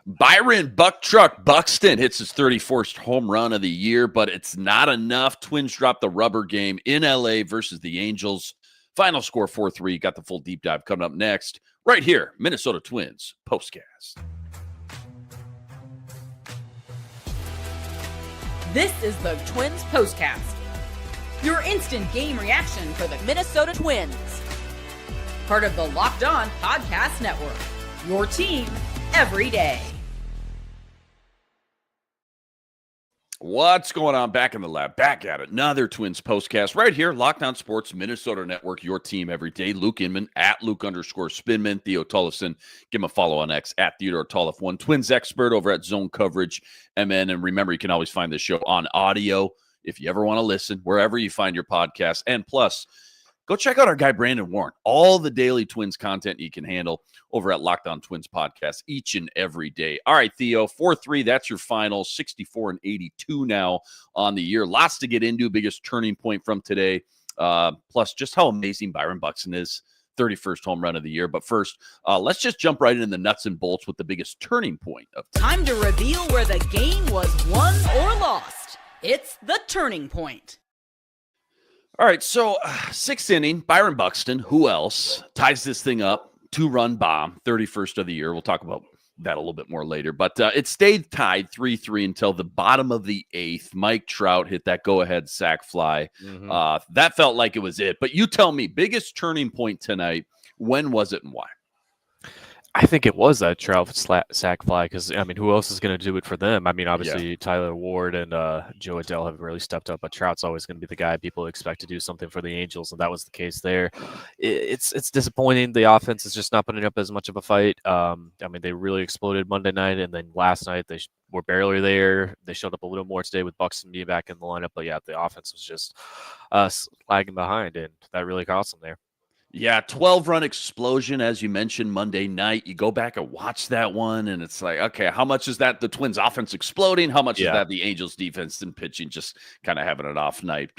Byron Buxton hits his 31st home run of the year, but it's not enough. Twins drop the rubber game in LA versus the Angels. Final score 4-3. Got the full deep dive coming up next, right here, Minnesota Twins Postcast. This is the Twins Postcast, your instant game reaction for the Minnesota Twins. Part of the Locked On Podcast Network, your team every day. What's going on? Back in the lab, back at it. Another Twins Postcast right here, Locked On Sports, Minnesota Network, your team every day. Luke Inman, at Luke_Spinman, Theo Tollefson. Give him a follow on X, at Theodore Tollef1. Twins expert over at Zone Coverage, MN. And remember, you can always find this show on audio if you ever want to listen, wherever you find your podcast. And plus, go check out our guy, Brandon Warren. All the daily Twins content you can handle over at Locked On Twins Podcast each and every day. All right, Theo, 4-3, that's your final. 64-82 now on the year. Lots to get into. Biggest turning point from today. Plus, just how amazing Byron Buxton is. 31st home run of the year. But first, let's just jump right into the nuts and bolts with the biggest turning point of today. Time to reveal where the game was won or lost. It's the turning point. All right, so sixth inning, Byron Buxton, who else, ties this thing up. 2-run bomb, 31st of the year. We'll talk about that a little bit more later. But it stayed tied 3-3 until the bottom of the eighth. Mike Trout hit that go-ahead sac fly. That felt like it was it. But you tell me, biggest turning point tonight, when was it and why? I think it was that Trout sac fly because, I mean, who else is going to do it for them? I mean, obviously, Tyler Ward and Joe Adell have really stepped up, but Trout's always going to be the guy people expect to do something for the Angels, and that was the case there. It's disappointing. The offense is just not putting up as much of a fight. I mean, they really exploded Monday night, and then last night they were barely there. They showed up a little more today with Buxton being back in the lineup, but yeah, the offense was just lagging behind, and that really cost them there. Yeah, 12-run explosion, as you mentioned, Monday night. You go back and watch that one, and it's like, okay, how much is that the Twins offense exploding? How much is that the Angels defense and pitching just kind of having an off night?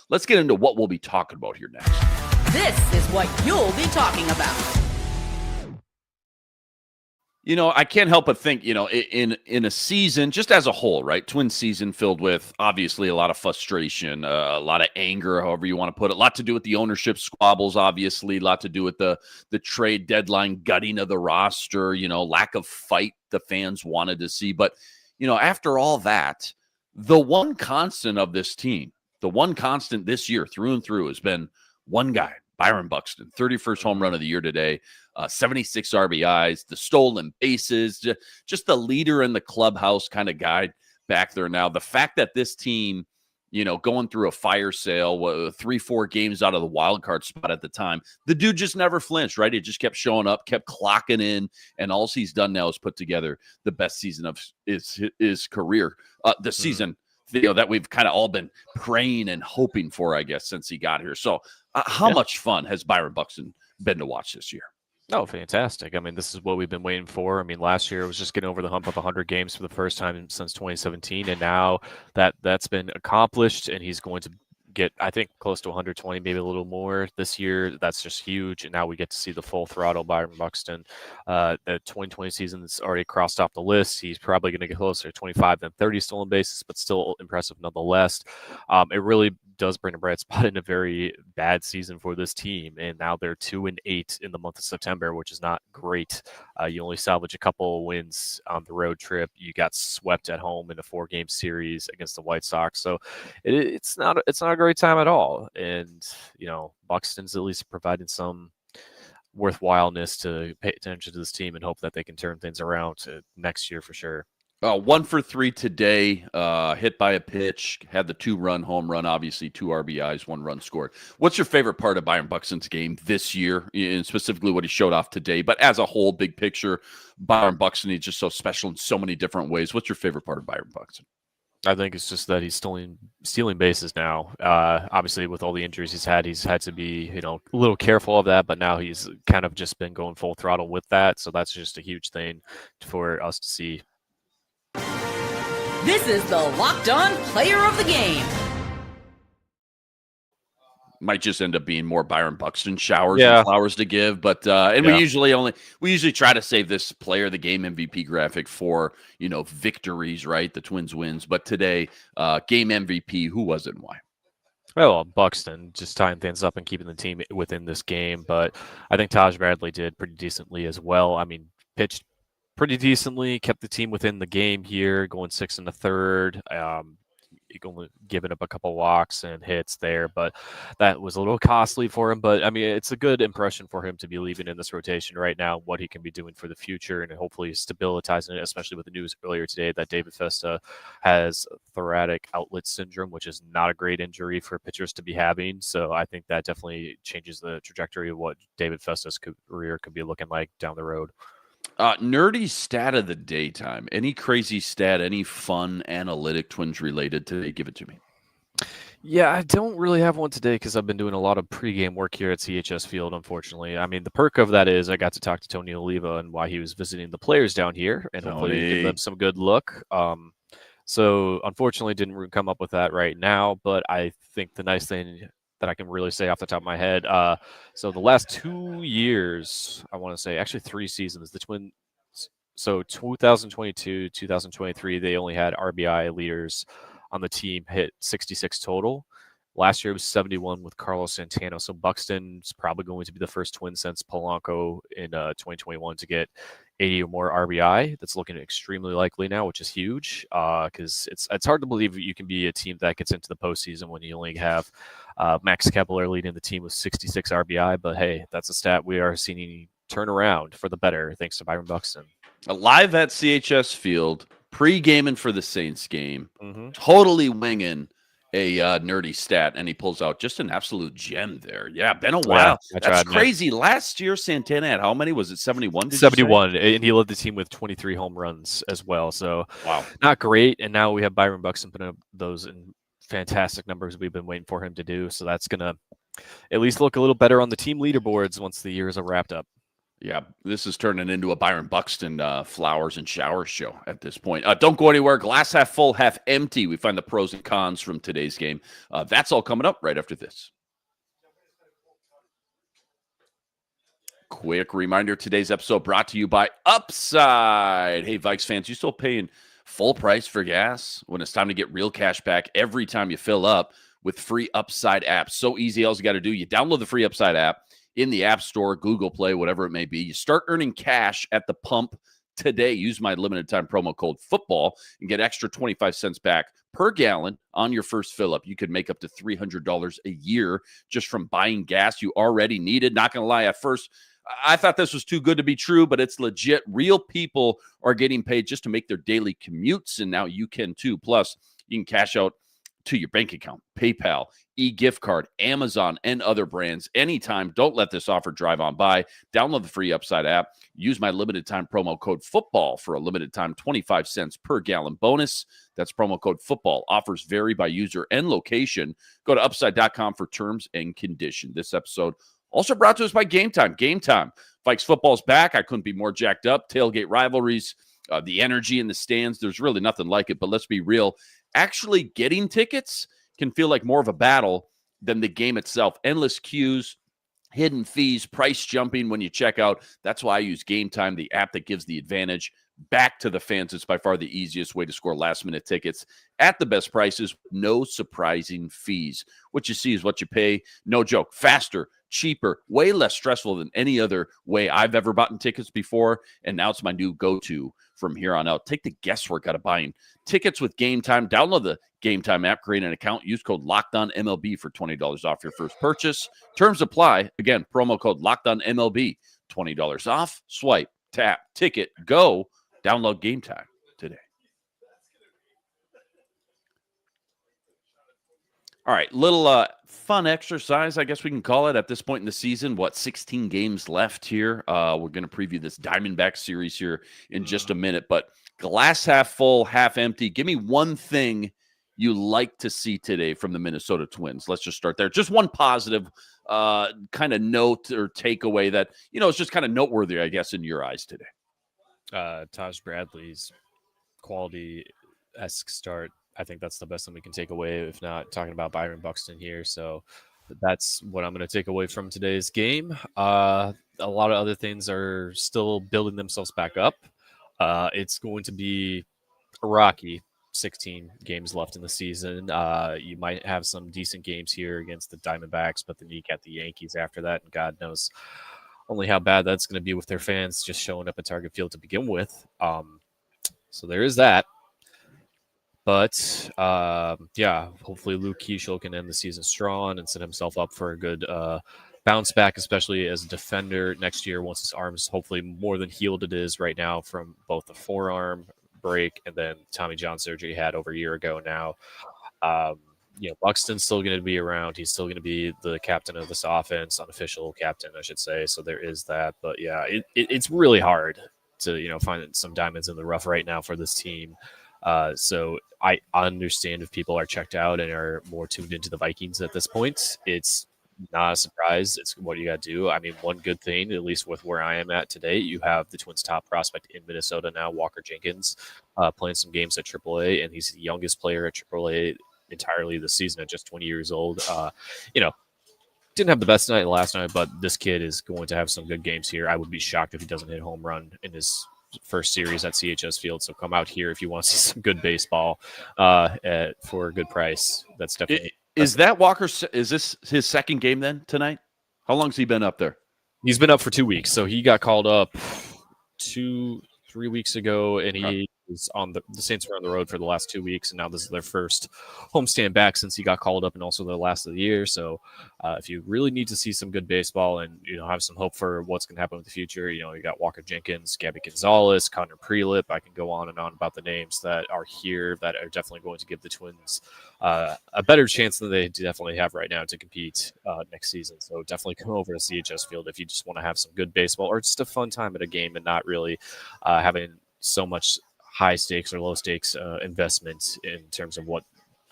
Let's get into what we'll be talking about here next. This is what you'll be talking about. You know, I can't help but think, you know, in a season, just as a whole, right? Twin season filled with, obviously, a lot of frustration, a lot of anger, however you want to put it. A lot to do with the ownership squabbles, obviously. A lot to do with the trade deadline gutting of the roster, you know, lack of fight the fans wanted to see. But, you know, after all that, the one constant of this team, the one constant this year through and through has been one guy, Byron Buxton, 31st home run of the year today, 76 RBIs, the stolen bases, just the leader in the clubhouse kind of guy back there now. The fact that this team, you know, going through a fire sale, 3-4 games out of the wild card spot at the time, the dude just never flinched, right? He just kept showing up, kept clocking in, and all he's done now is put together the best season of his career. The season, you know, that we've kind of all been praying and hoping for, I guess, since he got here. So how much fun has Byron Buxton been to watch this year? Oh, fantastic. I mean, this is what we've been waiting for. I mean, last year it was just getting over the hump of 100 games for the first time since 2017, and now that's been accomplished, and he's going to get, I think, close to 120, maybe a little more this year. That's just huge, and now we get to see the full throttle Byron Buxton. The 2020 season is already crossed off the list. He's probably going to get closer to 25 than 30 stolen bases, but still impressive nonetheless. It really does bring a bright spot in a very bad season for this team, and now they're 2-8 in the month of September, which is not great. You only salvage a couple wins on the road trip. You got swept at home in a 4-game series against the White Sox, so it's not a great time at all. And you know, Buxton's at least providing some worthwhileness to pay attention to this team and hope that they can turn things around to next year for sure. 1 for 3 today, hit by a pitch, had the 2-run home run, obviously 2 RBIs, 1 run scored. What's your favorite part of Byron Buxton's game this year, and specifically what he showed off today? But as a whole, big picture, Byron Buxton is just so special in so many different ways. What's your favorite part of Byron Buxton? I think it's just that he's stealing bases now. Obviously, with all the injuries he's had to be, you know, a little careful of that. But now he's kind of just been going full throttle with that. So that's just a huge thing for us to see. This is the Locked On Player of the Game. Might just end up being more Byron Buxton showers and Yeah. flowers to give, but we usually try to save this player of the game MVP graphic for victories, right? The Twins wins, but today game MVP, who was it and why? Well, Buxton just tying things up and keeping the team within this game, but I think Taj Bradley did pretty decently as well. I mean, pitched pretty decently, kept the team within the game here, going 6 1/3. Only giving up a couple walks and hits there, but that was a little costly for him. But I mean, it's a good impression for him to be leaving in this rotation right now, what he can be doing for the future, and hopefully stabilizing it, especially with the news earlier today that David Festa has thoracic outlet syndrome, which is not a great injury for pitchers to be having. So I think that definitely changes the trajectory of what David Festa's career could be looking like down the road. Nerdy stat of the daytime. Any crazy stat, any fun analytic Twins related today? Give it to me. Yeah, I don't really have one today because I've been doing a lot of pregame work here at CHS Field, unfortunately. I mean, the perk of that is I got to talk to Tony Oliva and why he was visiting the players down here and hopefully give them some good look. So unfortunately didn't come up with that right now, but I think the nice thing that I can really say off the top of my head, so the last 2 years, I want to say actually 3 seasons, the Twins, so 2022, 2023, they only had RBI leaders on the team hit 66 total. Last year it was 71 with Carlos Santana. So Buxton's probably going to be the first Twin since Polanco in 2021 to get 80 or more RBI. That's looking extremely likely now, which is huge because it's hard to believe you can be a team that gets into the postseason when you only have Max Kepler leading the team with 66 RBI. But hey, that's a stat we are seeing turn around for the better thanks to Byron Buxton. Live at CHS Field, pre-gaming for the Saints game, totally winging a nerdy stat, and he pulls out just an absolute gem there. Yeah, been a while. Yeah, that's crazy. Man. Last year, Santana had how many? Was it 71? 71, and he led the team with 23 home runs as well. So, wow, not great. And now we have Byron Buxton putting up those in fantastic numbers we've been waiting for him to do. So that's going to at least look a little better on the team leaderboards once the years are wrapped up. Yeah, this is turning into a Byron Buxton flowers and showers show at this point. Don't go anywhere. Glass half full, half empty. We find the pros and cons from today's game. That's all coming up right after this. Quick reminder, today's episode brought to you by Upside. Hey, Vikes fans, you still paying full price for gas when it's time to get real cash back every time you fill up with free Upside apps? So easy. All you got to do, you download the free Upside app in the App Store, Google Play, whatever it may be. You start earning cash at the pump today. Use my limited time promo code FOOTBALL and get extra 25 cents back per gallon on your first fill up. You could make up to $300 a year just from buying gas you already needed. Not going to lie, at first, I thought this was too good to be true, but it's legit. Real people are getting paid just to make their daily commutes, and now you can too. Plus, you can cash out to your bank account, PayPal, e-gift card, Amazon, and other brands anytime. Don't let this offer drive on by. Download the free Upside app. Use my limited time promo code FOOTBALL for a limited time 25 cents per gallon bonus. That's promo code FOOTBALL. Offers vary by user and location. Go to upside.com for terms and conditions. This episode also brought to us by Game Time. Game Time. Vikes football's back. I couldn't be more jacked up. Tailgate rivalries, the energy in the stands. There's really nothing like it, but let's be real. Actually getting tickets can feel like more of a battle than the game itself. Endless queues, hidden fees, price jumping when you check out. That's why I use Game Time, the app that gives the advantage back to the fans. It's by far the easiest way to score last-minute tickets at the best prices, no surprising fees. What you see is what you pay. No joke. Faster, cheaper, way less stressful than any other way I've ever bought tickets before, and now it's my new go-to from here on out. Take the guesswork out of buying tickets with Game Time. Download the Game Time app, create an account, use code LOCKEDONMLB for $20 off your first purchase. Terms apply. Again, promo code LOCKEDONMLB, $20 off. Swipe, tap, ticket, go. Download Game Time today. All right, little fun exercise, I guess we can call it at this point in the season. 16 games left here. We're going to preview this Diamondback series here in just a minute, but glass half full, half empty. Give me one thing you like to see today from the Minnesota Twins. Let's just start there. Just one positive kind of note or takeaway that, it's just kind of noteworthy, I guess, in your eyes today. Taj Bradley's quality-esque start. I think that's the best thing we can take away, if not talking about Byron Buxton here. So that's what I'm going to take away from today's game. A lot of other things are still building themselves back up. It's going to be a rocky 16 games left in the season. You might have some decent games here against the Diamondbacks, but then you got the Yankees after that, and God knows only how bad that's going to be with their fans just showing up at Target Field to begin with. So there is that. But hopefully Luke Keeschel can end the season strong and set himself up for a good bounce back, especially as a defender next year once his arm's hopefully more than healed it is right now from both the forearm break and then Tommy John surgery he had over a year ago now. Buxton's still going to be around. He's still going to be the captain of this offense, unofficial captain, I should say. So there is that. But yeah, it's really hard to find some diamonds in the rough right now for this team. So I understand if people are checked out and are more tuned into the Vikings at this point. It's not a surprise. It's what you got to do. I mean, one good thing, at least with where I am at today, you have the Twins' top prospect in Minnesota now, Walker Jenkins, playing some games at AAA, and he's the youngest player at AAA entirely this season at just 20 years old. Didn't have the best night last night, but this kid is going to have some good games here. I would be shocked if he doesn't hit a home run in his first series at CHS Field. So come out here if you want to see some good baseball for a good price. That's definitely. Is that Walker? Is this his second game then tonight? How long's he been up there? He's been up for 2 weeks. So he got called up 2-3 weeks ago, and he was on the Saints were on the road for the last 2 weeks, and now this is their first homestand back since he got called up, and also the last of the year. So if you really need to see some good baseball and have some hope for what's going to happen in the future, you got Walker Jenkins, Gabby Gonzalez, Connor Prelip. I can go on and on about the names that are here that are definitely going to give the Twins a better chance than they definitely have right now to compete next season. So definitely come over to CHS Field if you just want to have some good baseball or just a fun time at a game and not really having so much high stakes or low stakes investment in terms of what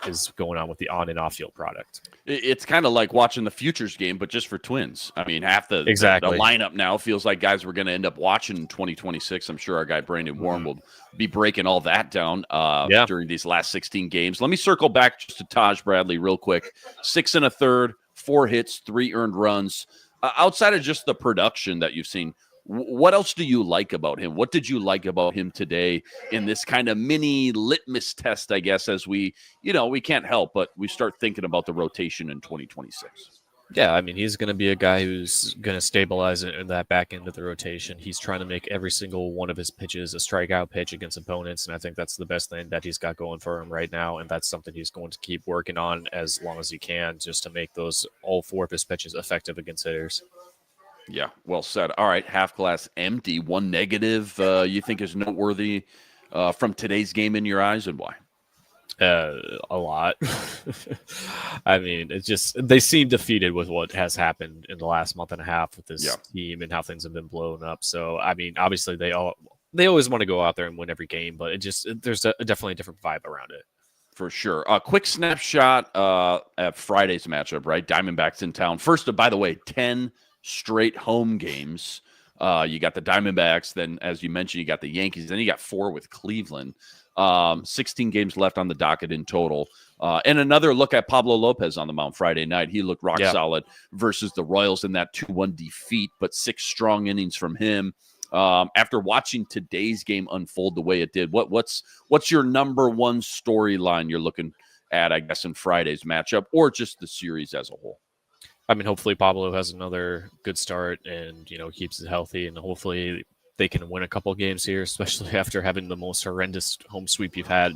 is going on with the on and off field product. It's kind of like watching the futures game, but just for Twins. I mean, half the lineup now feels like guys we're going to end up watching in 2026. I'm sure our guy Brandon Warren will be breaking all that down during these last 16 games. Let me circle back just to Taj Bradley real quick. 6 1/3, 4 hits, 3 earned runs. Outside of just the production that you've seen, what else do you like about him? What did you like about him today in this kind of mini litmus test, I guess, as we can't help but we start thinking about the rotation in 2026? Yeah, I mean, he's going to be a guy who's going to stabilize it in that back end of the rotation. He's trying to make every single one of his pitches a strikeout pitch against opponents, and I think that's the best thing that he's got going for him right now, and that's something he's going to keep working on as long as he can just to make those all 4 of his pitches effective against hitters. Yeah, well said. All right, half glass empty. One negative you think is noteworthy from today's game in your eyes, and why? A lot. I mean, it's just they seem defeated with what has happened in the last month and a half with this team and how things have been blown up. So, I mean, obviously they always want to go out there and win every game, but there's definitely a different vibe around it. For sure. A quick snapshot at Friday's matchup, right? Diamondbacks in town. First, by the way, 10 straight home games. You got the Diamondbacks, then as you mentioned, you got the Yankees, then you got 4 with Cleveland. 16 games left on the docket in total. And another look at Pablo Lopez on the mound Friday night. He looked rock solid versus the Royals in that 2-1 defeat, but 6 strong innings from him. After watching today's game unfold the way it did, what's your number one storyline you're looking at, I guess, in Friday's matchup or just the series as a whole? I mean, hopefully Pablo has another good start and, keeps it healthy, and hopefully they can win a couple games here, especially after having the most horrendous home sweep you've had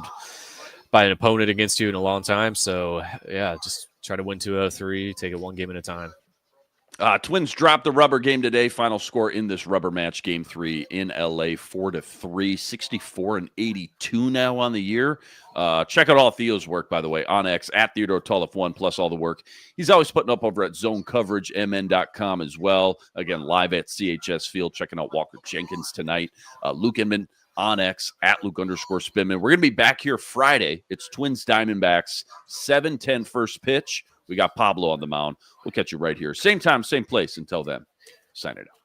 by an opponent against you in a long time. So, yeah, just try to win 2 out of 3, take it one game at a time. Twins dropped the rubber game today. Final score in this rubber match, Game 3 in LA, 4-3, 64-82 now on the year. Check out all Theo's work, by the way, on X at Theodore Tollefson 1, plus all the work he's always putting up over at ZoneCoverageMN.com as well. Again, live at CHS Field, checking out Walker Jenkins tonight. Luke Inman on X at Luke_Spinman. We're going to be back here Friday. It's Twins Diamondbacks, 7:10 first pitch. We got Pablo on the mound. We'll catch you right here. Same time, same place. Until then, sign it out.